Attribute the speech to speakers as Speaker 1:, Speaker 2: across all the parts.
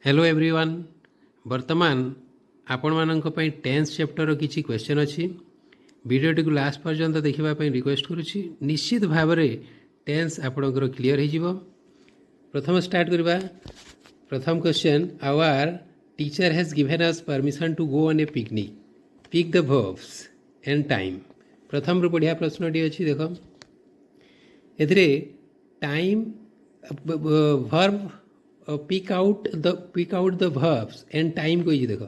Speaker 1: Hello everyone. वर्तमान आपण मानक पई टेंस चैप्टर किछि क्वेश्चन अछि। वीडियोटी को लास्ट पर्यंत देखिबा पई रिक्वेस्ट करूछि। निश्चित भाव में टेंस आपणकर क्लियर हो जिवो। प्रथम स्टार्ट करबा। प्रथम question, our teacher has given us permission to go on a picnic, pick the verbs and time. प्रथम रु बढ़िया प्रश्नटी अछि। देखो एथिरे time verb pick out the verbs and time को देखो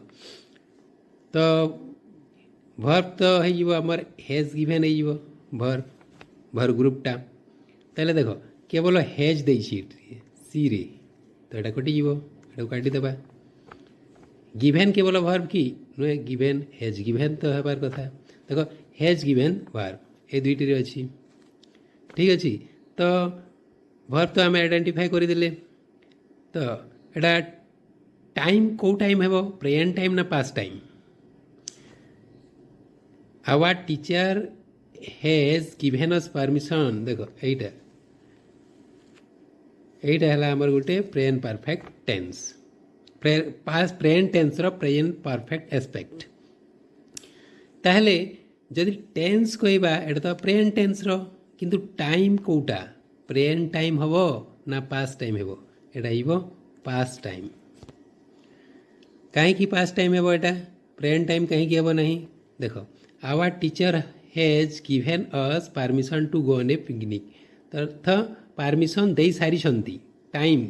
Speaker 1: तो वर्ब तो होमर हेज गिवेन भर ग्रुपटा ताले देखो केवल हेज दे सी रे तो यहाँ कटिज काटिदेबा। गिवेन केवल वर्ब की नुहे गिवेन हेज गिवेन तो हबार कथा। देखो हेज गिवेन वर्ब ए दुईटी अच्छी ठीक अच्छी। तो वर्ब तो आम आइडेंटिफाई करदेले। तो एटा टाइम को टाइम है प्रेजेंट टाइम ना past time. Our teacher has given us permission. देखो एटा है आमर गोटे present perfect tense, past present tense रो प्रेजेंट परफेक्ट एस्पेक्ट। ताहले जदि टेंस कहबा एटा तो प्रेजेंट टेंस रो, किंतु टाइम कोटा प्रेजेंट टाइम हबो ना पास्ट टाइम हेबो? एटा हिबो पास्ट टाइम। कहीं पास्ट टाइम हेबो एटा प्रेजेंट टाइम कहीं हेबो नहीं? देखो our teacher has given us permission to go on a picnic. तो परमिशन दे सारी टाइम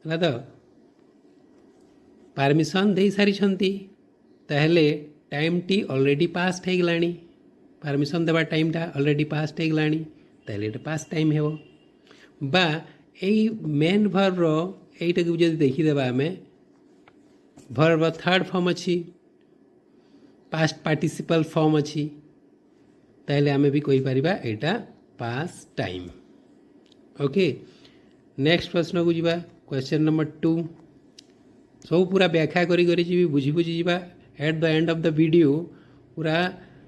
Speaker 1: है तो परमिशन दे सारी ताहले टाइम टी ऑलरेडी पास्ट हो गलानी। परमिशन देवा टाइम टा ऑलरेडी पास्ट हो गलानी ताहले एटा पास्ट टाइम हेबो। बा यही मेन भर्ब रो एटा को जब देखीदेबा आमे भर्ब थर्ड फॉर्म अच्छी, पास्ट पार्टिसिपल फॉर्म अच्छी, ताहले आमे भी कहि परिबा एटा पास्ट टाइम। ओके नेक्स्ट प्रश्न को जीवा। क्वेश्चन नंबर 2 सब पूरा व्याख्या करी जी बुझी बुझी जीवा। At the end of the video पूरा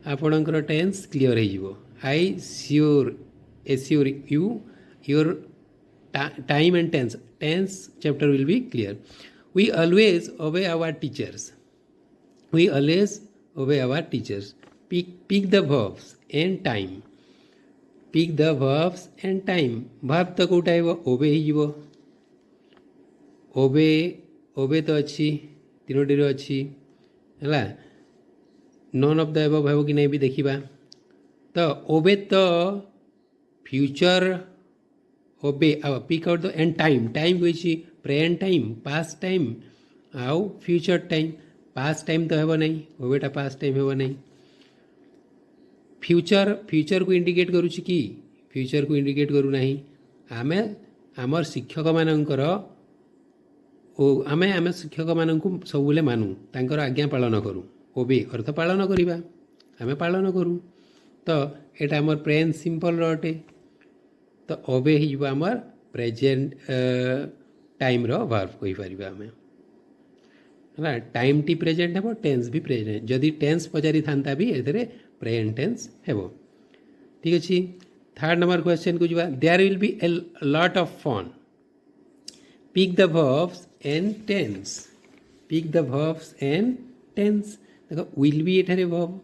Speaker 1: आपणकर टेंस क्लियर हो जिवो। I assure you your time and tense chapter will be clear. We always obey our teachers. Pick the verbs and time. Pick the verbs and time. verb तो कोटा है वो obey ही जीवो। obey तो अच्छी तीनोटी रो अच्छी है। none of the above है कि नहीं भी देखिबा। तो obey तो फ्यूचर ओबे pick out the end time कही प्रेजेंट टाइम पास्ट टाइम आउ फ्यूचर टाइम। पास्ट टाइम तो हेबो नहीं, ओबेटा पास्ट टाइम हेबो नहीं। फ्यूचर को इंडिकेट करूची कि फ्यूचर को इंडिकेट करू नहीं। आमे आमर शिक्षक मानकर आमे शिक्षक मानकु सबुले मानु तांकर आज्ञा पालन करूँ। ओबे अर्थ पालन करिबा, आमे पालन करूँ। तो एटा आमर प्रेजेंट सिंपल रटे। तो ओबे ही आमर प्रेजेंट टाइम रो वर्ब कहि परिबा आमे है। टाइम टी प्रेजेंट हेबो, टेंस भी प्रेजेंट। जदि टेंस पचारि थांता भी एथरे प्रेजेंट टेंस हेबो। ठीक अछि। थर्ड नंबर क्वेश्चन को जीवा। There will be a lot of fun, pick the verbs and tense. Pick the verbs and tense. देखो विल बी एठारे वर्ब,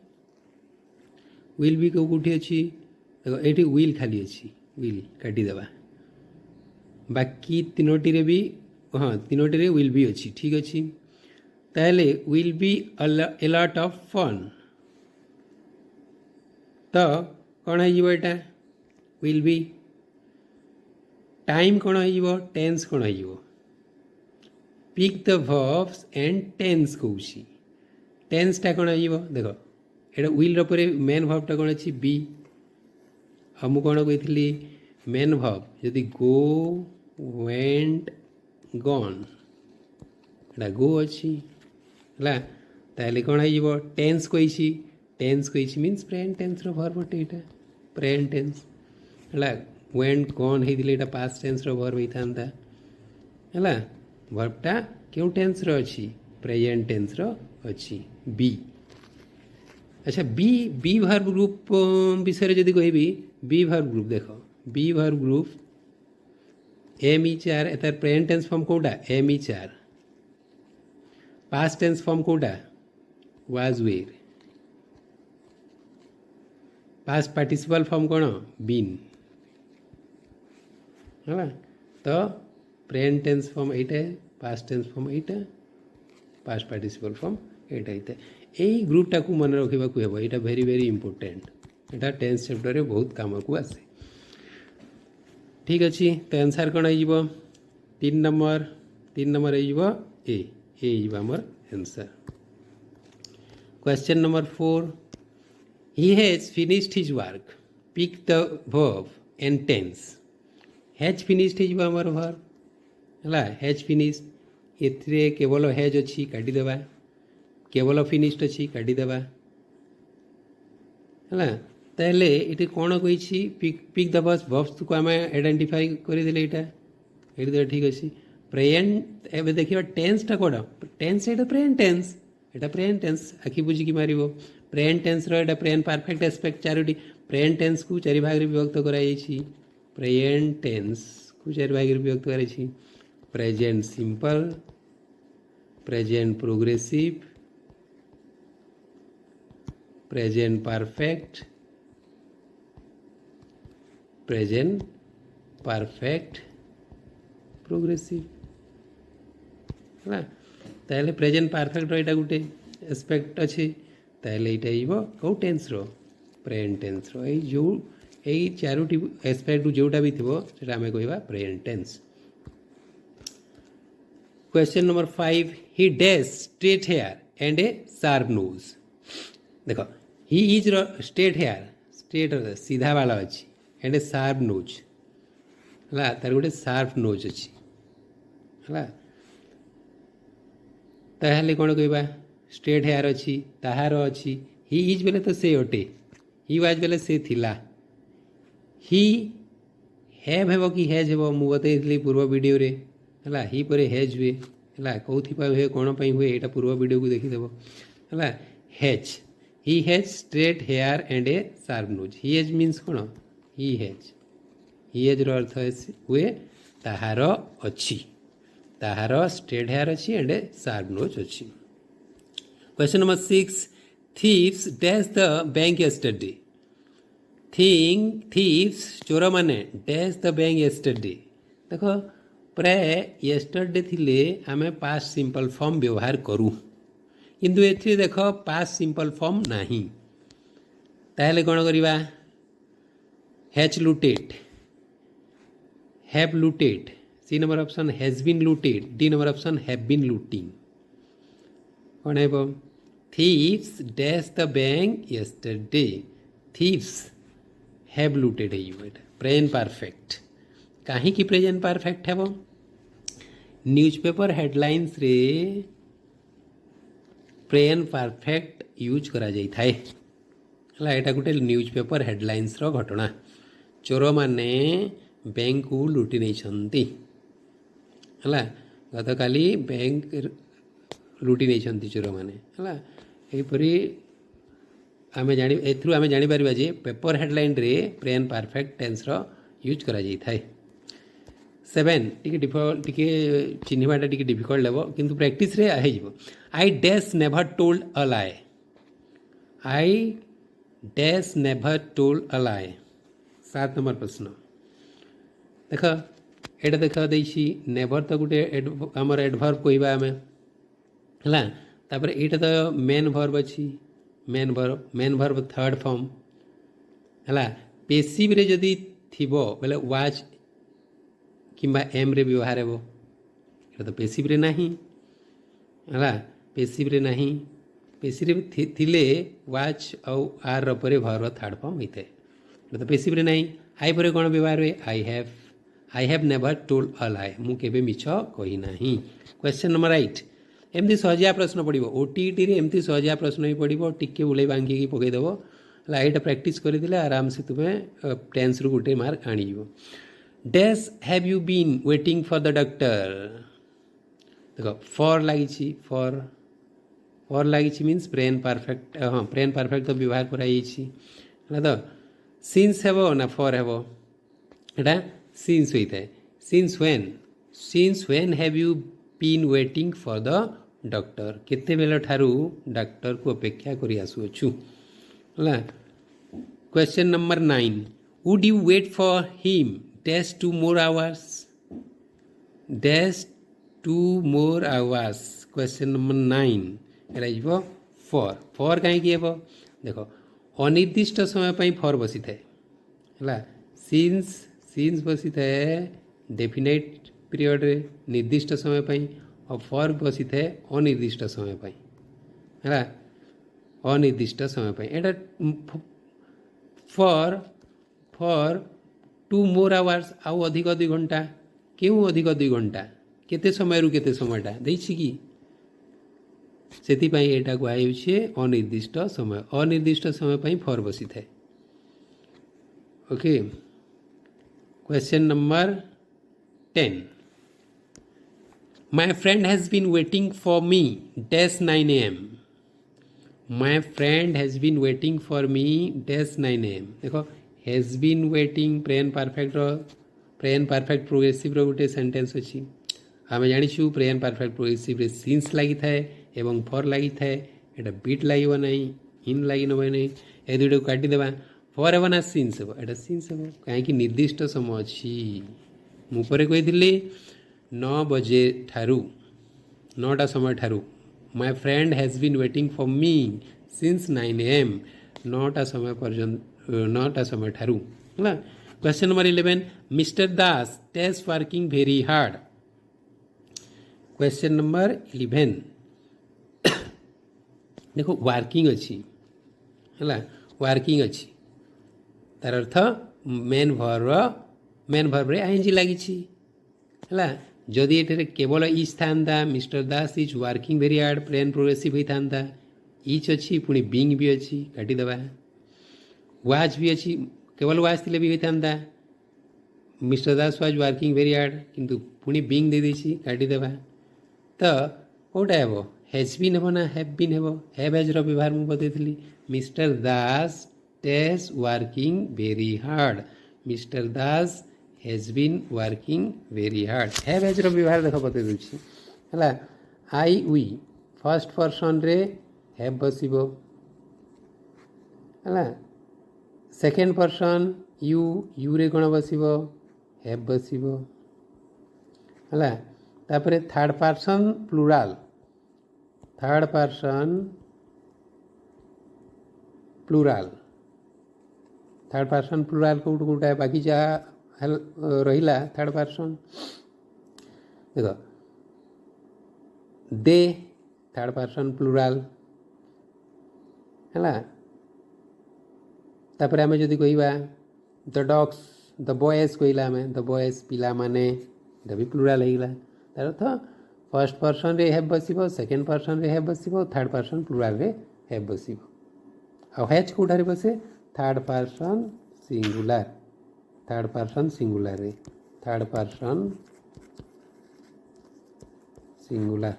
Speaker 1: विल बी को कोठी अछि? देखो एठी विल खाली अछि, विल काटिदेबा। बाकी तीनोटी रे भी हाँ तीनोटी रे विल बी अच्छी ठीक अच्छी। ताहले will be a lot of fun तो कौन हो एटा विल बी। टाइम कौन हो टेंस कौन हो? Pick the verbs and tense कहूँ। टेंसटा कौन हो? देखो एटा विल रे मेन वर्बटा कौन अच्छी बी। हम कौन कही मेन वर्ब यदि गो वेंट गॉन एटा गो अच्छी है ताहले कौन हो? टेंस कही। टेंस कही मीन्स प्रेजेंट टेंस रो वर्ब अटे एटा प्रेजेंट टेंस है। वेंट गॉन होइदिले एटा पास्ट टेंस रो वर्ब होइथांता है। वर्बटा क्यों टेंस रो अच्छी? प्रेजेंट टेंस रो अच्छी बी। अच्छा बी वर्ब ग्रुप विषय जदि कहबी बी वर्ब ग्रुप देखो बी वर्ब ग्रुप एम ई चार एतार प्रेजेंट टेंस फॉर्म कोटा एम ई चार पास्ट टेंस फॉर्म कोटा was were past participle form कौन बीन है तो प्रेजेंट टेंस फॉर्म एटा पास्ट टेंस फॉर्म एटा पास्ट पार्टिसिपल फॉर्म एटा होता है यही ग्रुपटा को मन रखा हे यहाँ भेरी भेरी इंपोर्टेंट यहाँ टेंस चैप्टर रे बहुत काम को आसे ठीक अच्छे तो आंसर कौन हो 3 नंबर हो आमर answer question number 4 he has finished his work pick the verb and tense has finished his आमर verb है has finished एथिरे केवल हैज अच्छी काटी देवा केवल फिनिश्ड अच्छी काटी देवा है ताहले ये कौन कही पिक द वर्ब्स को आम आइडेंटिफाई करदे ये ठीक अच्छे प्रेजेंट एवं देखिए टेंसटा कौन टेंस ये प्रेजेंट टेंस आखि बुझिकी मार प्रेजेंट टेंस रो प्रेजेंट परफेक्ट एस्पेक्ट चारोटी प्रेजेंट टेंस को 4 भाग विभक्त कराई प्रेजेंट टेंस को 4 भाग विभक्त कराई present simple present progressive present perfect present perfect progressive है ताहले प्रेजेंट परफेक्ट रो गोटे एस्पेक्ट अच्छे ताहले यहाँ कौ टेंस रो प्रेजेंट टेंस रो जो यही 4टी एस्पेक्ट जोटा भी थी से आम कह present tense question number 5 he dash straight hair and a sharp nose देख he is straight hair straight सीधा वाला अच्छी एंड ए शार्प नोज है तार गोटे शार्प नोज अच्छी है ताहले कौन कहवा स्ट्रेट हेयर अच्छी ताहार अच्छी ही इज बेले तो से अटे ही वाज बेले से थिला ही हैव हेब कि हैज हेब मु बतई पूर्व वीडियो रे है ही पर हैज हुए है कौन हुए कौन हुए यहाँ पूर्व वीडियो को देखीदेव है has he has straight hair and a sharp nose he has means कौन ही हैज रो अर्थ हुए ताहार अच्छी ताहार स्ट्रेट हेयर अच्छी एंड ए शार्प नोज अच्छी question number 6 thieves dash the bank yesterday thieves चोर माने डैश द बैंक यस्टरडे देख प्राय यस्टरडे थिले आमे पास्ट सिंपल फॉर्म व्यवहार करूँ किंतु एथि देख पास्ट सिंपल फॉर्म नहीं ताहले कौन करवा has looted have looted C number option has been looted D number option have been looting कौन है thieves dash the bank yesterday thieves have looted है प्रेजेंट परफेक्ट कहीं की प्रेजेंट परफेक्ट है वो न्यूज़पेपर हेडलाइंस रे प्रेजेंट परफेक्ट यूज करा जाई थाए हला एटा गोटे न्यूज़पेपर हेडलाइंस रो घटना चोर माने बैंक को लुटी नहीं छंती हला गत काली बैंक लुटी नहीं छंती चोर माने हला एपरी आमे जानि एथरु आमे जानि परबा जे पेपर हेडलाइन रे प्रेजेंट परफेक्ट टेंस रो यूज करा जाई थाए 7 टी चिन्हवाटा टी डिफिकल्ट लेव किंतु प्रैक्टिस रे हो I dash never told a lie I dash never told a lie 7 number प्रश्न देख एटा देख देसी नेभर तो गोटे आमर एडभर्ब कहवा आम है तापर यहाँ तो मेन भर्ब अच्छी मेन भर्ब थर्ड फॉर्म है पेसिव रे जदि थिबो बोले वाच किंबा एम रे व्यवहार हेबो एटा तो पेसिव रे नहीं है पेसिव रे नहीं पेसिव थिले वाच आउ आर परे भर्ब थर्ड फॉर्म होता है एटा तो पेसिव रे नहीं आई पर कौन व्यवहार हुए I have never told a lie मु केबे मिछ कही नाही क्वेश्चन नंबर 8 एमती सहजिया प्रश्न पड़ो ओटीईटी रे एमती सहजिया प्रश्न ही पड़ो टिके बुले भांगी पकईदेव लाइट प्रैक्टिस करदे आराम से तुम्हें टेंस रु गोटे मार्क आनीज dash have you been waiting for the doctor देख फॉर लगी फॉर लगी मीन्स प्रेजेंट परफेक्ट हाँ प्रेजेंट परफेक्ट तो व्यवहार कराई तो सिंस हेब ना फॉर हेब एटा सिंस होता है since when have you been waiting for the doctor केते बेल ठारू डॉक्टर को अपेक्षा करि आसुछु हला। Question number 9 would you wait for him dash 2 more hours dash 2 more hours. Question number 9 एरा जिवो फॉर कहीं कि हेबो देखो अनिर्दिष्ट समय पई फॉर बसी थाए हला। सिंस बसी थाए डेफिनेट पीरियड रे निर्दिष्ट समय पई और फॉर बसी थाए अनिर्दिष्ट समय पई हला अनिर्दिष्ट समय पई एटा फॉर 2 मोर आवर्स आउ अधिक 2 घंटा क्यों अधिक 2 घंटा केते समय रु केते समयटा देछि कि सेति एटा कुहाइछे अनिर्दिष्ट समय पई फॉर बसी थाए। Okay question number 10 my friend has been waiting for me dash 9 AM। My friend has been waiting for me dash 9 AM देखो has been waiting present perfect progressive रो गोटे सेंटेंस अछि आम जानिछु प्रेजेंट परफेक्ट प्रोग्रेसिव रे since लागि थाए एवं फॉर लागि थाए एटा बीट लागिबो नै इन लागि नबे नै ए दुइटा काटि देबा फॉर हेबो ना सिंस हेबो एटा सिंस हेबो काहे कि निर्दिष्ट समय अछि मु परे कहिथिले 9 बजे ठारू 9टा समय ठारू my friend has been waiting for me since 9 AM 9टा समय पर्यंत 9टा समय ठारू हला। Question number 11 mister Das dash working very hard. Question number 11 देखो वर्किंग अच्छी है वर्किंग अच्छी तार अर्थ मेन भर्व रे आईएनजी लगी है जदि ये केवल इज था mister Das is working very hard present progressive होता इच अच्छी पुणी बीइंग भी अच्छी काटिदेवा वाज भी अच्छी केवल वाज थे भी होता mister Das was working very hard किंतु पुणी बीइंग दे देछि काटिदेवा तो कौटा हेबो हैज बीन हेबो ना हैव बीन हेबो हैव हैज रो व्यवहार मु बतेइथली mister Das dash working very hard mister Das has been working very hard have has रो व्यवहार देखो बते दुछि हला आई वी फर्स्ट पर्सन रे हैव बसिबो हला सेकेंड पर्सन यू रे कोन बसिबो हैव बसिबो हला तापरे थर्ड पर्सन प्लुराल कौट कौटा बाकी जहाँ रहिला थर्ड पर्सन देखो दे थर्ड पर्सन प्लुराल है तापर आम जदि कहवा द डॉग्स द बॉयज कहला आम द बॉयज पिला माने भी प्लुराल होगा तार अर्थ फर्स्ट पर्सन रे हैव बसिबो सेकेंड पर्सन रे हैव बसिबो थर्ड पर्सन प्लुराल रे हैव बसिबो आ हैज कोठारे बसे थर्ड पर्सन सिंगुलर रे थर्ड पर्सन सिंगुलर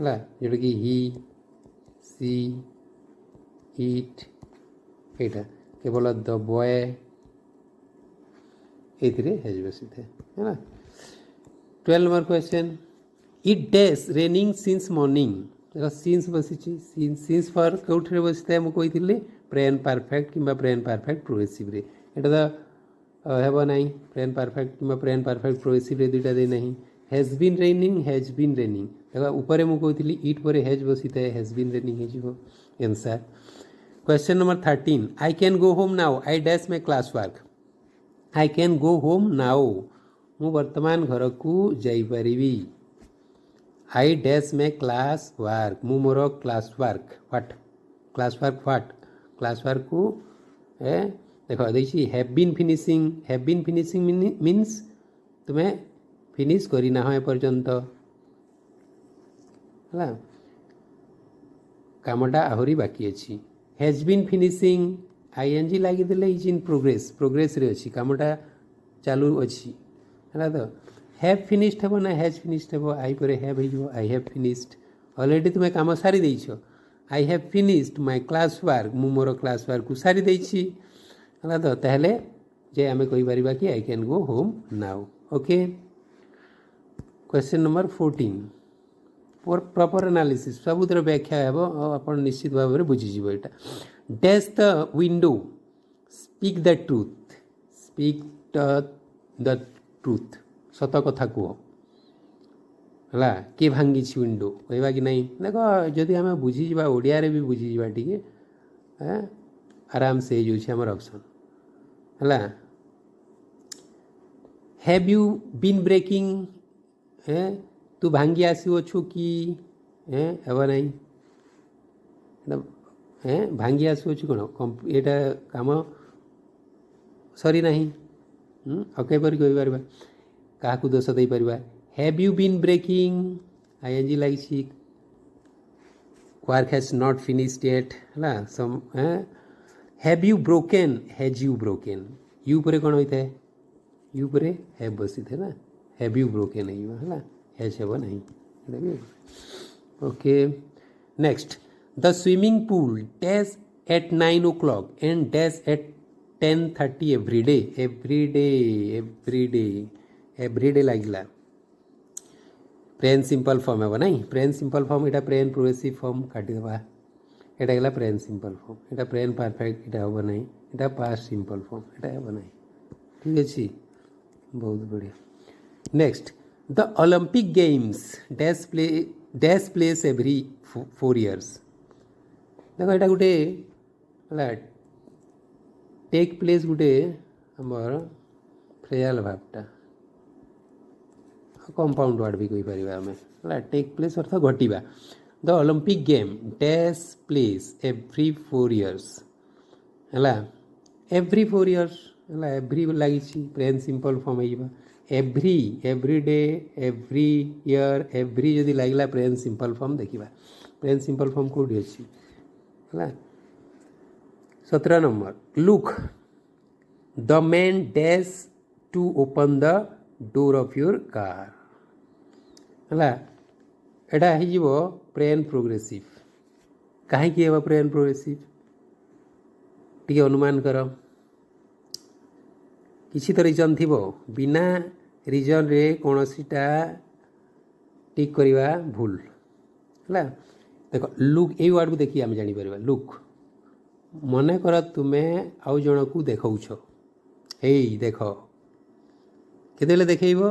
Speaker 1: है जोटा कि ही सी इट एटा केवल द बॉय ये हैज बसी थे है ना। 12 number question it dash raining since morning देखो सिंस बसी सिंस फॉर कौटे बसी था मुझे कही प्रेजेंट परफेक्ट कि प्रेजेंट परफेक्ट प्रोग्रेसिव रे एटा तो हेब ना प्रेजेंट परफेक्ट कि प्रेजेंट परफेक्ट प्रोग्रेसिव रे दुईटा दे नहीं हैज बीन रेनिंग देखो ऊपर मुझे कही इट पर हैज बसी था हैज बीन रेनिंग हो answer. Question number 13 I can go home now I dash my class work I can go home now मु वर्तमान घर को जाइपारिबी I dash my class work मु मोर क्लास वर्क को देखो देखिए हैव बीन फिनिशिंग मीन्स तुम्हें फिनिश करना हो एपर्यंत है कामटा आहरी बाकी अच्छी हैज बीन फिनिशिंग आईएनजी लगिदेले इज इन प्रोग्रेस रे अच्छी कामटा चालू अच्छी है तो हैव फिनिश्ड हेबो ना हैज फिनिश्ड हेबो आई पर हैव हो आई हैव फिनिश्ड ऑलरेडी तुम्हें काम सारी देछ I have finished my class work मु मोर क्लास वर्क को सारी देछि है तो ताहले जे आमे कहि परिबा कि I can go home now. Okay question number 14 proper analysis सबुतर व्याख्या है आप निश्चित भाव में बुझीज यहाँ dash the window speak the truth सत कथा कह है किए भांगी विंडो कहवा कि नहीं देख जदि आम बुझीजा ओडिया भी बुझीजा टे आराम से होमर ऑप्शन है हैव यू बीन ब्रेकिंग है तू भांगी आसुअछु कि हेब नहीं भांगी आसुअछु कौन यहाँ कम सरी ना अके पर कहीपर क्या दोष दे पार have you been breaking I N G लगी work has not finished yet है सम have you broken has you broken you पर कौन होता है यू पर हैव बसी थे ना हैव यू ब्रोकन है हैज हेब नहीं okay next the swimming pool dash at 9 o'clock and dash at 10:30 everyday लगला प्रेजेंट सिंपल फॉर्म है नहीं प्रेजेंट सिंपल फॉर्म यहाँ प्रेजेंट प्रोग्रेसिव फॉर्म काटिदेवा यहाँ गला प्रेजेंट सिंपल फॉर्म यहाँ प्रेजेंट परफेक्ट यहाँ हम ना यहाँ पास्ट सिंपल फॉर्म यहाँ हम ना ठीक अच्छे बहुत बढ़िया next the Olympic games dash place every 4 years देख यहाँ गोटे टेक प्लेस गोटे आमर फ्रेयाल भावटा कंपाउंड वर्ड भी कहीपर आम है टेक प्लेस अर्थ घटवा the Olympic game dash place every 4 years है एवरी 4 years है एवरी लगी प्रेजेंट सिंपल फॉर्म हो every day every year every जदि लगला प्रेजेंट सिंपल फॉर्म देखा प्रेजेंट सिंपल फॉर्म कौटी अच्छी है 17 number look the man dash to open the door of your car है यहाँ हो प्रेजेंट प्रोग्रेसिव कहीं प्रेजेंट प्रोग्रेसिव टी अनुमान कर किसी तो रिजन थी बिना रिजन रे कौन सीटा टिक करवा भूल है देख लुक ये वर्ड को देखिए आम जापर लुक मन कर तुम्हें आउ जन को देखौछ हे देख केते देखब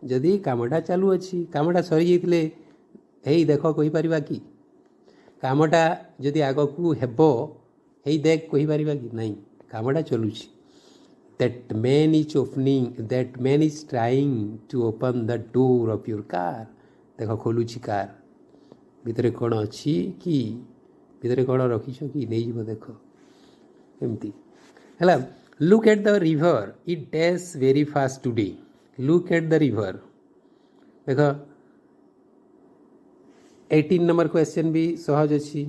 Speaker 1: जदि कामटा चालू अच्छी कामटा सरी जाते हे देख कहीपर कि कामटा जदि आग को हेब हे देख कहीपर कि नहीं कामटा चलुची that man is trying to open the door of your car देख खोलुची कार भितर कौन अच्छी कि भितर कौन रखीच कि नहीं जीव देख एमती है look at the river it dash very fast today look at the river देख 18 नंबर क्वेश्चन भी सहज अच्छी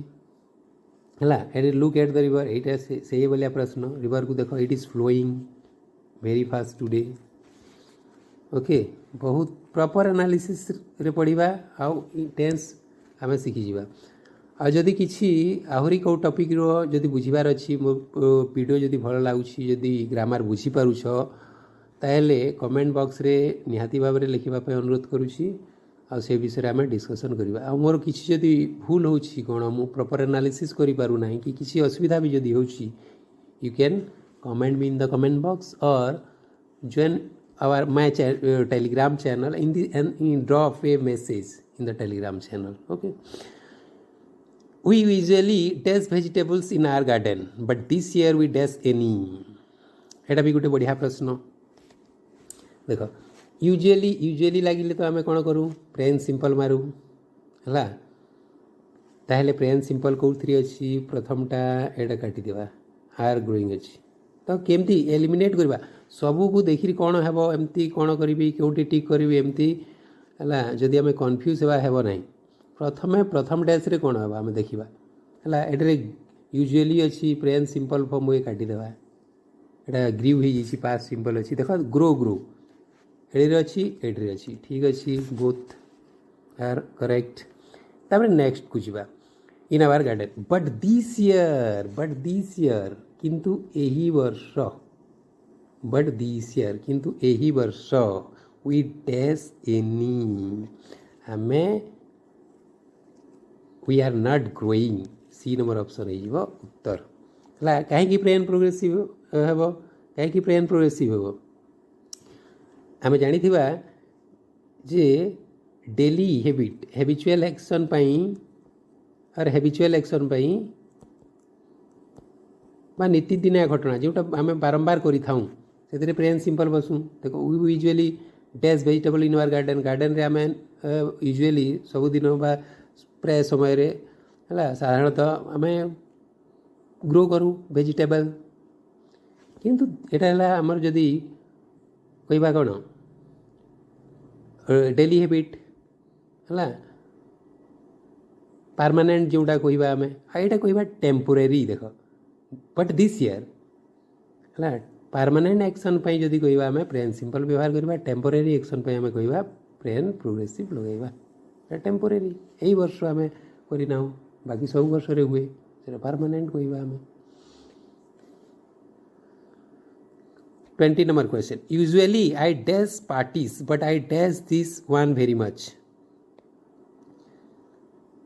Speaker 1: है लुक एट द रिवर यहाँ से भाया प्रश्न रिवर को देख it is flowing very fast today okay बहुत प्रॉपर एनालिसिस रे पढ़ा आउ टेंस आम शिखिजा आ जदि किसी आहरी कौ टॉपिक रो जदि बुझीबार अच्छी मो वीडियो जदि भल लगुच जदि ग्रामर बुझी पारुछ ताहेले कमेंट बॉक्स रे निहाती भाव में लिखा अनुरोध करुँची आ से विषय आम डिस्कसन करवा आ मोर किसी जदि भूल होची कौन मु प्रॉपर एनालिसिस करि पारु नाही कि किसी असुविधा भी जदि होची you can comment me in the comment box or join my telegram channel in drop a message in the telegram channel okay we usually dash vegetables in our garden but this year we dash any एटा भी गोटे बढ़िया प्रश्न देख usually लगिले तो आम कौन करूँ present simple मारू है ताहले प्रेजेंट सिंपल कौन अच्छी प्रथमटा एटा काटिदेवा आर ग्रोइंग अच्छी तो केमती एलिमिनेट करवा सबू को देखी कौन हेब एमती कौन करी कौटी टिक करी एमती है जदि आम कन्फ्यूज हेबा ना प्रथम डैश रे कौन हेबा आम देखा है एटे यूजुअली अच्छी प्रेजेंट सिंपल फॉर्म ये काटिदेवा यहाँ ग्रीव हो पास्ट सिंपल अच्छी देख ग्रो एड़े अच्छी एड्रे अच्छी ठीक अच्छी बोथ आर करेक्ट तापर नेक्स्ट को जा in our garden but this year किंतु यही वर्ष बट दिस ईयर किंतु यही वर्ष वी डैश एनी आमे we are not growing C number option हो उत्तर है कहीं प्रेजेंट प्रोग्रेसिव हेब कहीं प्रेजेंट प्रोग्रेसिव हेब आम जानी जे डेली हैबिट हैबिचुअल एक्शन पाई और हैबिचुअल एक्शन पाई बा नीतिदिनिया घटना जोटा आम बारंबार करी से प्रेजेंट सिंपल बसू देखो we usually dash vegetable in our garden garden रे आम यूजुअली सबुदिन बा प्राय समय है साधारणतः आम ग्रो करूँ वेजिटेबल किंतु यहाँ आमर जदि कहवा कौन डेली हैबिट है परमानेंट जोटा कहवा आम यहाँ कहवा टेम्पोरेरी देख बट दिस ईयर है परमानेंट एक्शन पर जदि कहवा आम प्रेजेंट सिंपल व्यवहार करवा टेम्पोरेरी एक्शन पर आम कहवा प्रेजेंट प्रोग्रेसिव लगेगा टेम्पोरेरी यही वर्ष आम करना बाकी सब वर्ष हुए परमानेंट कहवा आम 20 number question usually I dash parties but I dash this one very much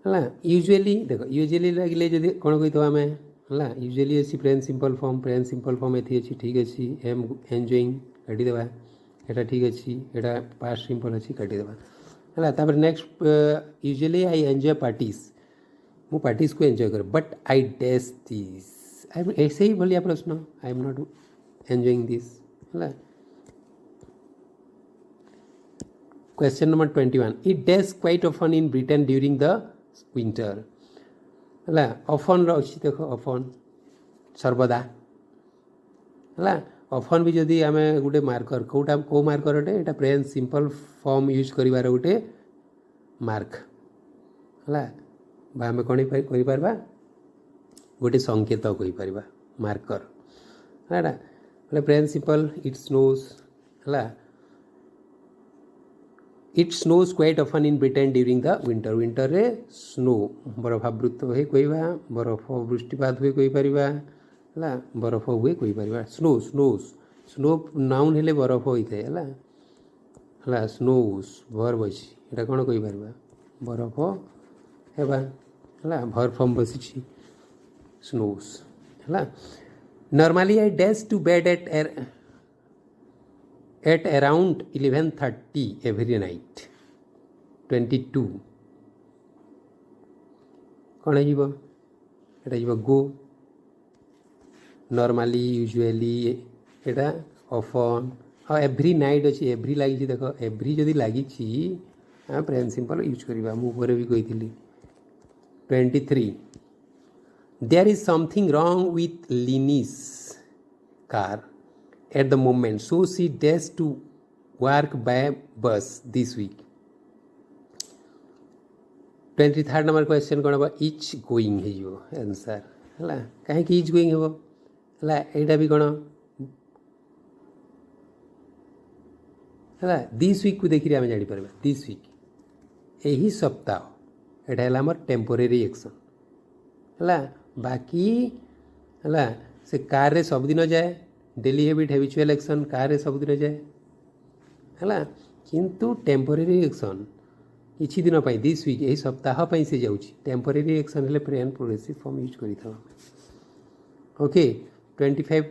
Speaker 1: है यूजुअली देख यूजुअली लगे जब कौन कही आम है यूजुअली अच्छी प्रेजेंट सिंपल फॉर्म ये अच्छी ठीक अच्छी एम एंजॉइंग काटिदेवा यहाँ ठीक अच्छी यहाँ पास्ट सिंपल अच्छी काटिदेवा है next usually I enjoy parties मु पार्टीज को एंजॉय कर but I dash this I ऐसे ही भलिया प्रश्न I am not enjoying this है question number 21 it dash quite often in Britain during the winter है ऑफन अच्छी देख ऑफन सर्वदा है ऑफन भी जदि आम गोटे मार्कर कौटा कौ मार्कर अटे यहाँ प्रेजेंट सिंपल फॉर्म यूज कर गोटे मार्क है आम कौन कहीपर गोटे संकेत कहीपर मार्कर है प्रेजेंट सिंपल इट स्नोज है it snows quite often in Britain during the winter winter रे स्नो बरफावृत हुए कहवा बरफ वृष्टिपात हुए कहीपर है बरफ हुए कहीपर स्नो स्नोज स्नो नाउन हेले बरफ होता है है स्नोज भर्ब अच्छी यहाँ कौन कहीपर बरफ है भर फॉर्म बसी स्नोज है normally I dash to bed at around 11:30 every night 22 कौन हो गो नॉर्मली यूजुअली यहाँ ऑफन और एवरी नाइट अच्छी एवरी लगी देख एवरी जदि लगी प्रेजेंट सिंपल यूज करवा मुझे भी कही 23 there is something wrong with Lynne's car at the moment so she dash to work by bus this week 23rd number question कौन हम इच गोइंग हो आंसर है कहीं इच गोइंग हो यहाँ भी कौन है दिस वीक को देखिए आम जापर दिस वीक यही सप्ताह यहाँ है टेम्पोरेरी एक्शन है बाकी है से कार रे सबदिन जाए डेली हैबिट हैबिचुअल एक्शन कार सबुदिन जाए है किंतु टेम्पोरेरी एक्शन किसी दिन दिस वीक यही सप्ताह से जाऊँगी टेम्पोरेरी एक्शन है प्रेजेंट प्रोग्रेसिव फॉर्म यूज कर okay 24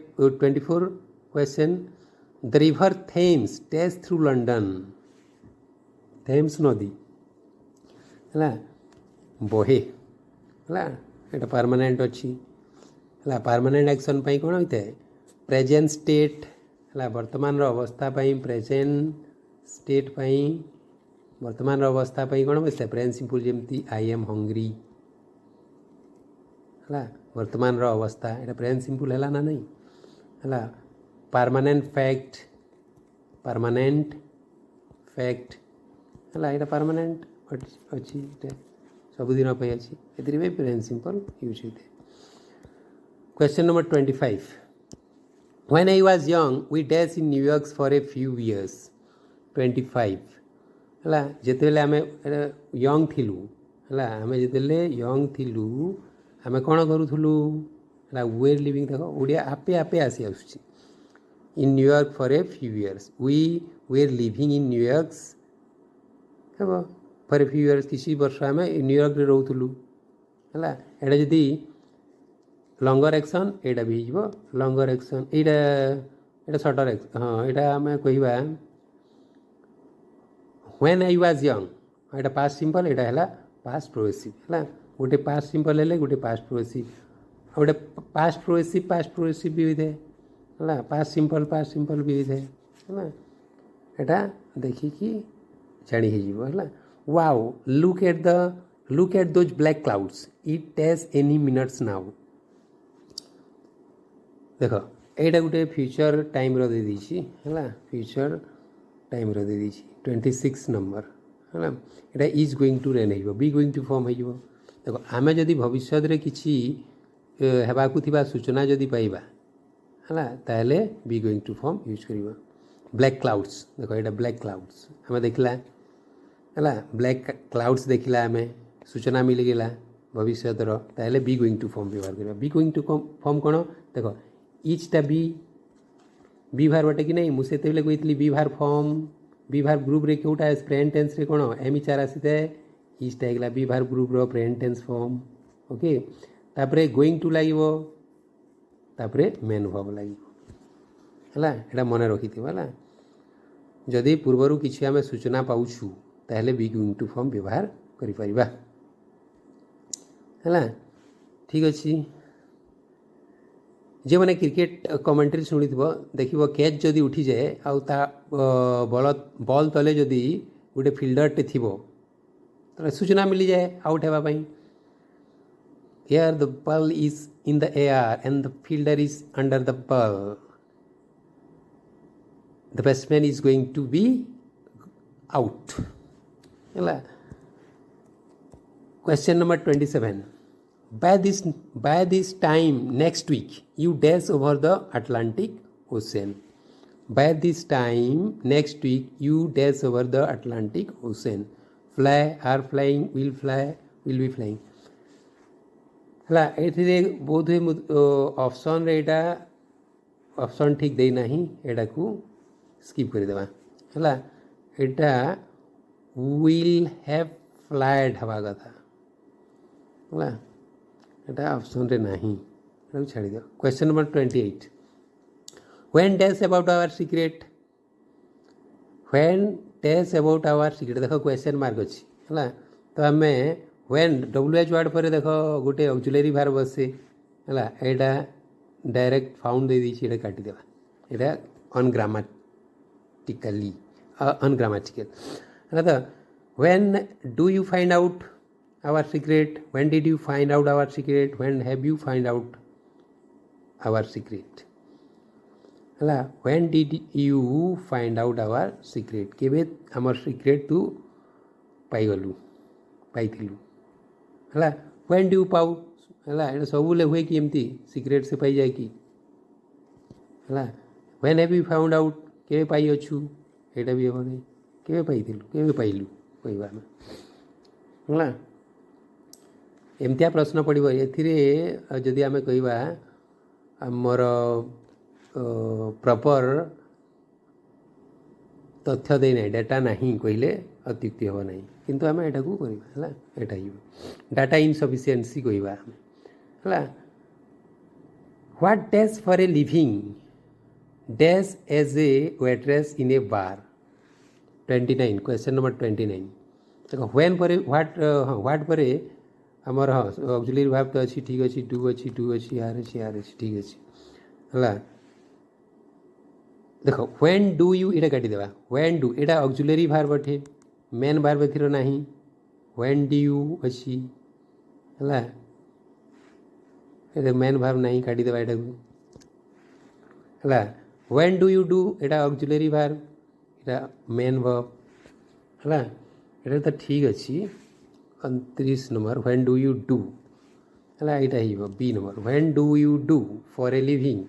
Speaker 1: question the river Thames dash through London Thames नदी है बहे है यहाँ परमानेंट अच्छी है परमानेंट एक्शन पाई कौन होता है प्रेजेंट स्टेट है वर्तमान अवस्था प्रेजेंट स्टेट वर्तमान अवस्था कौन बसता है प्रेजेंट सिंपल जमी आई एम हंग्री है वर्तमान अवस्था यहाँ प्रेजेंट सिंपल है ना नहीं है परमानेंट फैक्ट है यहाँ परमानेंट अच्छी सबुदिन अच्छी ए प्रेजेंट सिंपल यूज होते question number 25 When I was young, we dash in New York for a few years. 25 है जितेबाला आम यंग थिलु है आम जितेबाला यंग थिलु आम कौन करूँ है वे लिविंग देख ओडिया आपे आपे आसी आसुची in New York for a few years we were living in New York हे फॉर ए फ्यू इयर्स किसी वर्ष आम न्यूयॉर्क रे रोलु है एटा जदि लंगर एक्शन एटा भी हो लंगर एक्शन एटा शॉर्टर एक्शन हाँ एटा आम कहवा when I was young Etah past simple एटा है पास्ट प्रोग्रेसिव है गोटे पास्ट सिंपल है गोटे पास्ट प्रोग्रेसिव गोटे पास्ट प्रोग्रेसिव भी होता है पास्ट सिंपल भी होता है एटा देखिकी जानी है wow look at those black clouds it टेज एनी मिनट्स नाउ देख एटा गोटे फ्यूचर टाइम रो दे दीची है फ्यूचर टाइम रो दे दीची 26 नंबर है एटा इज गोइंग टू रेन हो बी गोइंग टू फॉर्म हो देख आम जदि भविष्य रे किछि हेबाकु थिबा सूचना जदि पाइबा है ताहले be going to form use करिबा ब्लैक क्लाउड्स देख एटा ब्लैक क्लाउड्स आम देखला है ब्लैक क्लाउड्स देखला आम सूचना मिल गला भविष्य ताहले बी गोइंग टू फॉर्म व्यवहार करिबा बी गोइंग टू फॉर्म कोन देख इचटा बी भार बाटे कि नहीं मुझे कही बी भार फॉर्म बी भार ग्रुप रे कोटा प्रेजेंट टेंस रे कोन एमी चार आसी था इचटा हेगला बी भार ग्रुप रो प्रेजेंट टेंस फॉर्म ओके तापरे गोइंग टू लागिवो तापरे मेन वर्ब लागिवो है एटा मन रखिथिबो है जदि पूर्वरु किछि आमे सूचना पाउछु ताहले बी गोइंग टू फॉर्म व्यवहार करि परिबा है ठीक अच्छी जे मैंने क्रिकेट कमेंट्री शुणी देख कैच जदि उठी जाए आ बॉल तले जदि गोटे फिल्डरटे थी तो सूचना मिल जाए आउट होगापी here the ball is in the air and the fielder is under the ball the batsman is going to be out है question number 27 by this time next week you dash over the Atlantic Ocean by this time next week you dash over the Atlantic Ocean fly are flying will be flying हला एथिरे बोध option रे एटा option ठीक दे नहीं एटा को skip कर देबा हला एटा will have flied हवा कथा हला एटा ऑप्शन रे नहीं एटा छाड़ी दियो question number 28 when dash about our secret when dash about our secret देखो क्वेश्चन मार्क अच्छी है तो आम व्हेन डब्ल्यूएच वर्ड पर देख गोटे ऑक्सिलरी भार बसे है एटा डायरेक्ट फाउंड दे दी एटा काटिदेवा एटा अनग्रामाटिकली अनग्रामाटिकल है तो when do you find out our secret when did you find out our secret when have you find out our secret हला when did you find out our secret केबे हमर secret तू पाई गलु पाइथिलु हला when do you पाउ हला एटा सब ले हुए कि एमती secret से पाई जाय कि हला when have you found out केबे पाई अछु एटा भी हो नहीं केबे पाइथिलु केबे पाइलु कहबा हला एमतिया प्रश्न पड़ो एदि आम कहवा आमर प्रॉपर तथ्य देना डाटा नहीं कहले अत्युक्ति हम ना किंतु आम एटा को करवा एटा डाटा इनसफिशिएंसी कहवा है what dash for a living dash as a waitress in a bar 29 question number 29 देखो व्हेन पर व्हाट पर आमर हाँ ऑक्सिलरी भाव तो अच्छी ठीक अच्छी डू अच्छी आर अच्छी ठीक अच्छी है देखो when do you Etah काटिदेवा when do Etah auxiliary भार बटे मेन भार बथिर नहीं व्हेन डू यू अच्छी है मेन भार नहीं काटिदेवा एटा है when do you do Etah auxiliary भार एटा मेन वर्ब है एटा तो ठीक अच्छी 29 number when do you do है यहाँ B number when do you do for a living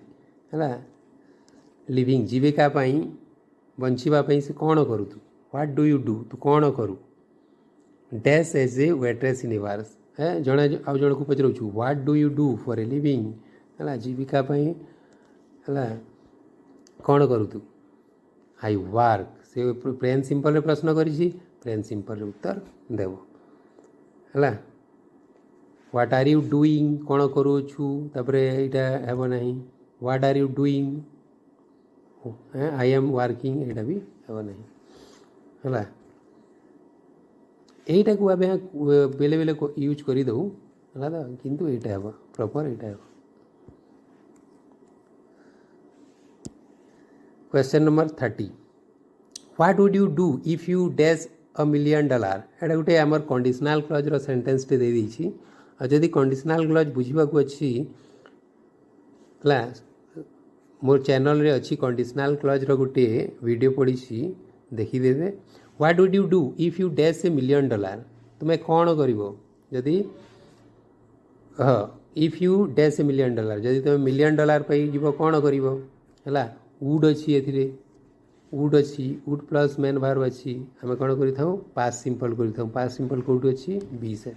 Speaker 1: है लिविंग जीविका बंचापी से कौन करू तू व्हाट डू यू डू तू कौन करू dash as a waitress in a bar है जड़े आउ जन को पचार what do you do for a living है जीविका है कौन करू तू आई वर्क से प्रेजेंट सिंपल प्रश्न करी प्रेजेंट सिंपल उत्तर देव है व्हाट आर यू डूइंग कौन करूछु यहाँ हेब ना what are you doing I am working यहाँ भी हेब ना है यहीटा को आम बेले बेले यूज करदेव है तो किंतु यहाँ हे प्रॉपर यहाँ हे question number 30 what would you do if you dash $1 million एटा गोटे आमर कंडीशनल क्लॉज रो सेंटेंस टे दे दी और जदि कंडीशनल क्लॉज बुझा अच्छी है मोर चैनल रे अच्छी कंडीशनल क्लॉज रो गोटे वीडियो पड़ी देखीदेवे what would you do if you dash $1 million तुम्हें कौन कर जदि हाँ इफ यू डैश $1 million जदि तुम $1 million पाई जीव कौन कर वुड अच्छी ए वुड अच्छी वुड प्लस मेन भार अच्छी आम कौन कर पास सिंपल कर पास सिंपल कौट अच्छी be set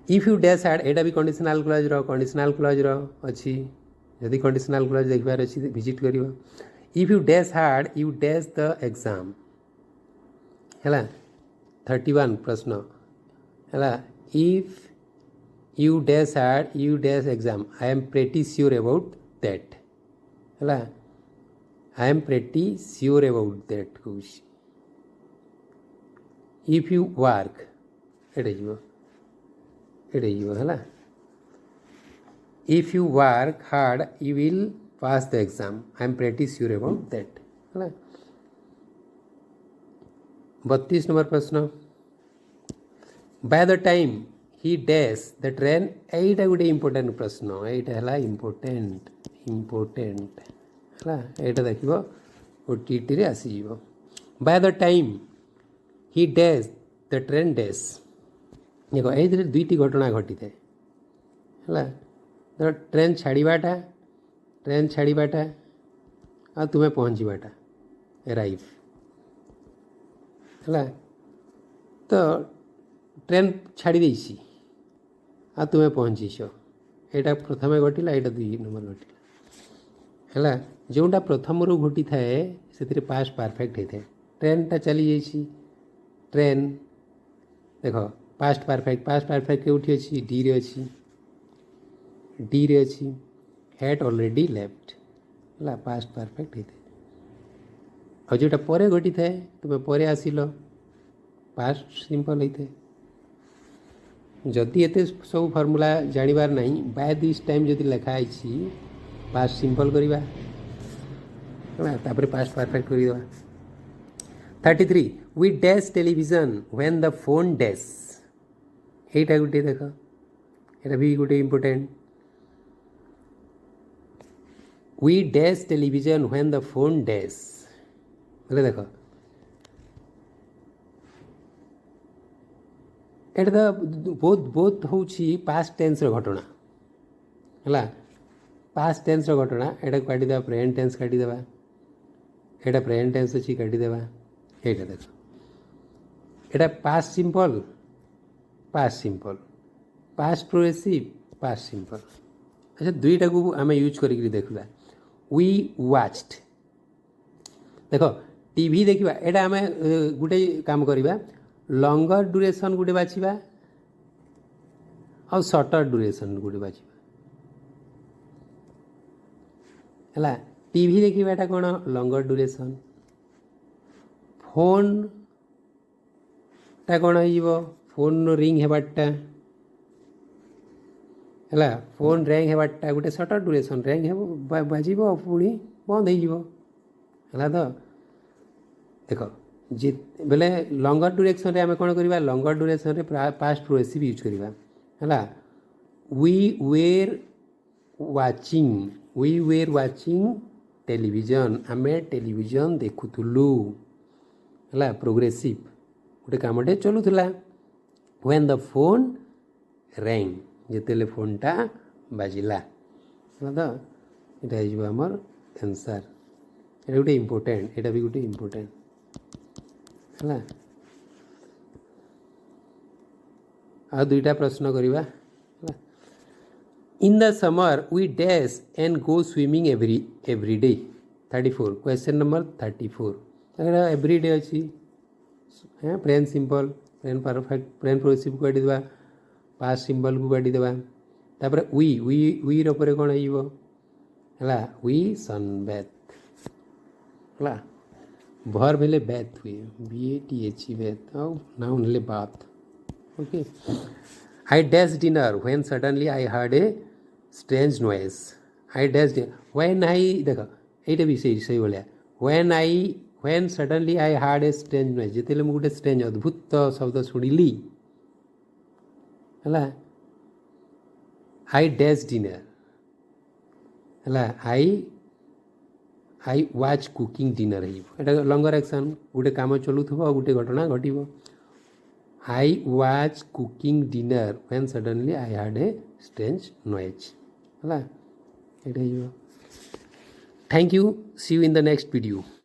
Speaker 1: if you dash hard एटा भी कंडीशनल क्लॉज रो अच्छी जदि कंडीशनल क्लॉज देखबार अच्छी विजिट कर if you dash hard you dash the exam है 31 प्रश्न है if you dash hard you dash exam I am pretty sure about that है I am pretty sure about that कौन if you work एटे है if you work hard you will pass the exam I am pretty sure about that है 32 number प्रश्न by the time he dash the train यहीटा गोटे important प्रश्न यहाँ है इम्पोर्टेंट है यहाँ देख ओटीटी आसीज by the time he dash the train dash देखो ये दुईटी घटना घटी थाए है ट्रेन छाड़ाटा आ तुम्हें पहुँचवाटा अराइव है तो ट्रेन छाड़ी देसी आ तुम्हें पहुँचीच यहाँ प्रथम घटला यहाँ 2 नंबर घटला है जोटा प्रथम रू घटी थाए से पास्ट परफेक्ट होता है ट्रेनटा चली जाइए ट्रेन देख पास्ट परफेक्ट केउठी अच्छी डी रे अच्छी हैड ऑलरेडी लेफ्ट है पास्ट परफेक्ट होता है और जोटा परे घटी थाए तुम्हें परे आसिल पास्ट सिंपल होता है जदि एते सब फॉर्मूला जानिबार नहीं बाय दिस टाइम जदि लिखाई पास्ट सिंपल करवा तापर पास्ट परफेक्ट कर 33 we dash television when the phone dash यहीटा गोटे देख यहाँ भी गोटे important we dash television when the phone dash बोले देख यहाँ तो बहुत हूँ पास्ट टेन्स घटना है पास्ट टेन्स घटना यहाँ काटिदेवा प्रेजेंट टेन्स काटिदेवा यहाँ प्रेजेंट टेन्स अच्छी काटिदेवा यहाँ देख यहाँ past simple past progressive past simple अच्छा दुईटा को आम यूज करी देखा वी वाच्ड देख टीवी देखा यहाँ आम गोटे काम करवा लंगर ड्यूरेशन गोटे बाछा आ सर्टर ड्यूरेशन गोटे बाछा है टीवी देखाटा कौन लंगर ड्यूरेशन फोन टा कौन हो फोन रिंग हेबाटा है फोन रैंग हेबाटा गोटे सर्टर ड्यूरेशन रैंग बाजिब पुणी बंद है तो देख जी बेले लंगर ड्यूरेशन रे आम कौन करवा लंगर ड्यूरेशन रे पास्ट प्रोग्रेसिव यूज करवा है वी वेर वाचिंग टेलीविजन आम टेलीविजन देखुलु है प्रोग्रेसिव गोटे कामटे चलूला व्हेन द फोन रैंग जिते फोनटा बाजिला है तो यहाँ आमर आंसर ये गोटे इम्पोर्टेंट यहाँ भी गोटे इम्पोर्टेंट है आ दुईटा प्रश्न करवा In the summer, we dash and go swimming every day. 34. Question number 34. Every day अच्छी present simple present perfect present progressive को काटिदेवा पास्ट सिंपल को काटिदेवा तापर वी रपर कौन है वी सनबेथ है भर भेले बैथ हुए BATH बैथ आउ नाउन हेले bath okay I dashed dinner when suddenly I heard a strange noise. I dashed when I देखो एटा भी सही बोलिया when suddenly I heard a strange noise जेतेले मु गोटे strange अद्भुत शब्द शुणिली है I dashed dinner है I was cooking dinner Etah langar action गोटे काम चलुथबो गोटे घटना घटिबो I was cooking dinner when suddenly I heard a strange noise. Thank you. See you in the next video.